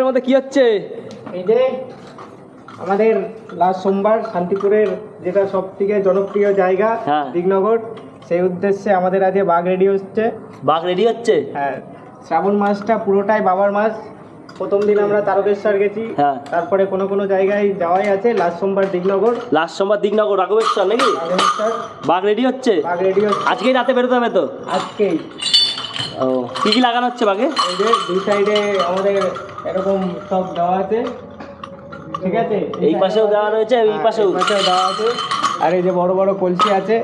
বাঘের মধ্যে কি হচ্ছে? এই যে আমাদের লাস্ট সোমবার শান্তিপুরের যেটা সব থেকে জনপ্রিয় জায়গা দিগনগর, সেই উদ্দেশ্যে আমাদের আজকে বাঘ রেডি হচ্ছে। বাঘ রেডি হচ্ছে? হ্যাঁ, শ্রাবণ মাসটা পুরোটাই বাবার মাস। প্রথম দিন আমরা তারকেশ্বর গেছি, তারপরে কোনো জায়গায় যাওয়াই আছে। লাস্ট সোমবার দিগনগর, রাঘবেশ্বর নাকি? বাঘ রেডি হচ্ছে? বাঘ রেডি হচ্ছে। আজকেই রাতে বেরোতে হবে তো? আজকেই। ও, কি লাগানো হচ্ছে বাঘে? এই যে দুই সাইডে আমাদের এরকম সব দেওয়া আছে, ঠিক আছে? এই পাশেও দেওয়া রয়েছে, এই পাশেও দেওয়া আছে। আর এই যে বড় বড় কলসি আছে,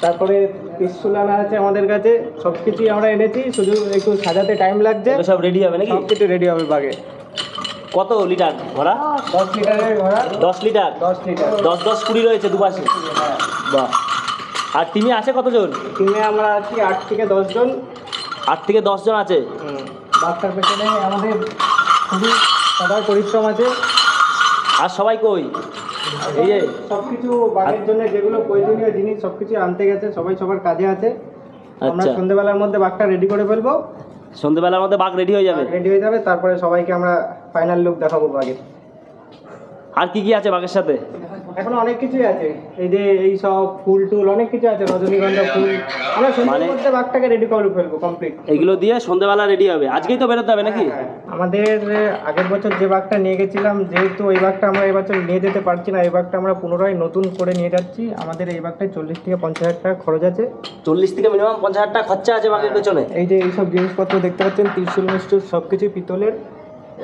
তারপরে ত্রিশূল আনা আছে আমাদের কাছে। সব কিছুই আমরা এনেছি, শুধু একটু সাজাতে টাইম লাগছে। সব রেডি হবে নাকি? সব কিছু রেডি হবে বাঘে। কত লিটার ভরা? 10 লিটারের ভরা। 10 লিটার? 10 লিটার। 10 20 রয়েছে দুপাশে। বাহ। আর টিমে আছে কতজন? টিমে আমরা আছি 8 থেকে 10 জন। 8 থেকে 10 জন আছে। বাঘটার পেছনে আমাদের খুবই সবার পরিশ্রম আছে। আর সবাই কই? এই যে সবকিছু বাঘের জন্য যেগুলো প্রয়োজনীয় জিনিস সবকিছু আনতে গেছে, সবাই সবার কাজে আছে। আমরা সন্ধ্যেবেলার মধ্যে বাঘটা রেডি করে ফেলবো। সন্ধ্যেবেলার মধ্যে বাঘ রেডি হয়ে যাবে? তারপরে সবাইকে আমরা ফাইনাল লুক দেখাবো বাঘের। আর কি আছে বাঘের সাথে? এখন অনেক কিছুই আছে, এই যে এই সব ফুল টুল অনেক কিছু আছে, রজনীগন্ধা ফুল। আমরা সন্ধ্যের মধ্যে বাঘটাকে রেডি করে ফেলবো কমপ্লিট। এগুলো দিয়ে সন্ধ্যেবেলা রেডি হবে। আজকেই তো বেরোতে হবে নাকি? আমাদের আগের বছর যে বাঘটা নিয়ে গেছিলাম, যেহেতু ওই বাঘটা আমরা এবছর নিয়ে যেতে পারছি না, এই বাঘটা আমরা পুনরায় নতুন করে নিয়ে যাচ্ছি। আমাদের এই বাঘটায় 40 থেকে 50 হাজার টাকা খরচ আছে। 40 থেকে মিনিমাম 50 হাজার টাকা খরচা আছে বাঘের পেছনে। এই যে এইসব জিনিসপত্র দেখতে পাচ্ছেন, ত্রিশূল মিষ্টুল সব কিছুই পিতলের,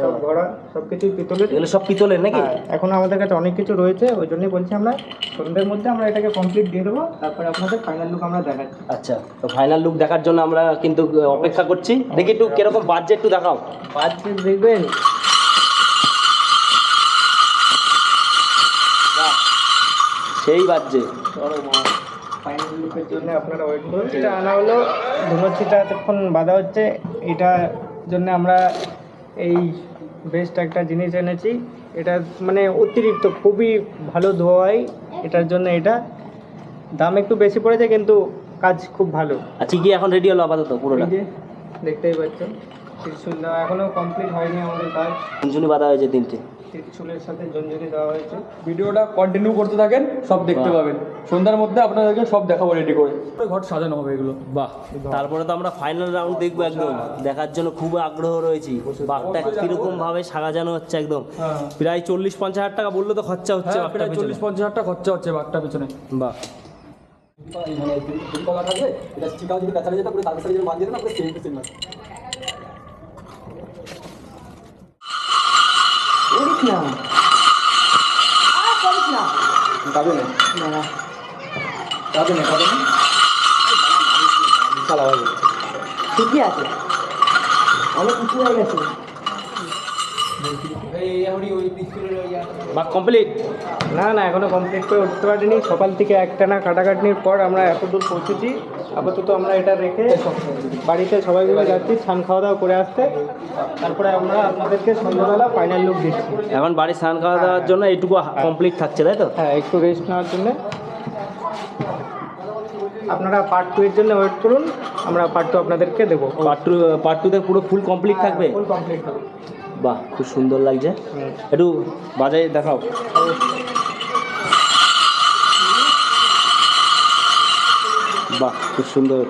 সব ভরা, সব কিছুই পিতলের। এগুলো সব পিতলের নাকি? এখন আমাদের কাছে অনেক কিছু রয়েছে, ওই জন্যই বলছি আমরা সন্ধ্যের মধ্যে আমরা এটাকে কমপ্লিট দিয়ে দেবো, তারপরে আপনাদের ফাইনাল লুক আমরা দেখাচ্ছি। আচ্ছা, তো ফাইনাল লুক দেখার জন্য আমরা কিন্তু অপেক্ষা করছি। দেখি একটু কিরকম বাজছে একটু দেখাও। বাজছে দেখবেন, সেই বাজছে। ফাইনাল লুকের জন্য আপনারা ওয়েট করুন। এটা আনা হলো ধুনোচিটা এতক্ষণ বাঁধা হচ্ছে, এটার জন্য আমরা এই বেস্ট একটা জিনিস এনেছি। এটা মানে অতিরিক্ত খুবই ভালো ধোয়াই, এটার জন্য এটা দাম একটু বেশি পড়েছে, কিন্তু কাজ খুব ভালো। আচ্ছা, কি এখন রেডি হলো আপাতত পুরোটা? দেখতেই পাচ্ছেন ত্রিশূল দেওয়া এখনো কমপ্লিট হয়নি আমাদের কাজ। ঝুনঝুনি বাঁধা হয়েছে 3টে, ত্রিশূলের সাথে ঝুনঝুনি দেওয়া হয়েছে। ভিডিওটা কন্টিনিউ করতে থাকেন, সব দেখতে পাবেন। সন্ধ্যার মধ্যে আপনাদেরকে সব দেখাবো রেডি করে, ঘর সাজানো হবে এগুলো। বাহ। তারপরে তো আমরা ফাইনাল রাউন্ড দেখবো, একদম দেখার জন্য খুব আগ্রহ রয়েছি। বাঘটা কিরকম ভাবে সাজানো হচ্ছে, একদম প্রায় 40-50 হাজার টাকা বললো তো খরচা হচ্ছে। প্রায় 40-50 হাজার টাকা খরচা হচ্ছে বাঘটার পিছনে। বাহ। ঠিকই আছে, অনেক কিছু হয়ে গেছে। বাঘ কমপ্লিট? না এখনো কমপ্লিট করে উঠতে পারিনি। সকাল থেকে একটানা কাটাকাটির পর আমরা এত দূর পৌঁছেছি। আপাতত আমরা এটা রেখে বাড়িতে সবাই মিলে যাচ্ছি স্নান খাওয়া দাওয়া করে আসতে, তারপরে আমরা আপনাদেরকে সন্ধ্যাবেলা ফাইনাল লুক দিচ্ছি। এখন বাড়ি স্নান খাওয়া দাওয়ার জন্য এইটুকু কমপ্লিট থাকছে, তাই তো? হ্যাঁ, একটু রেস্ট নেওয়ার জন্য। আপনারা পার্ট 2 এর জন্য ওয়েট করুন, আমরা পার্ট 2 আপনাদেরকে দেবো। পার্ট 2 তে পুরো ফুল কমপ্লিট থাকবে? ফুল কমপ্লিট হবে। বাহ, খুব সুন্দর লাগছে। একটু বাজায় দেখাও। বাহ, খুব সুন্দর।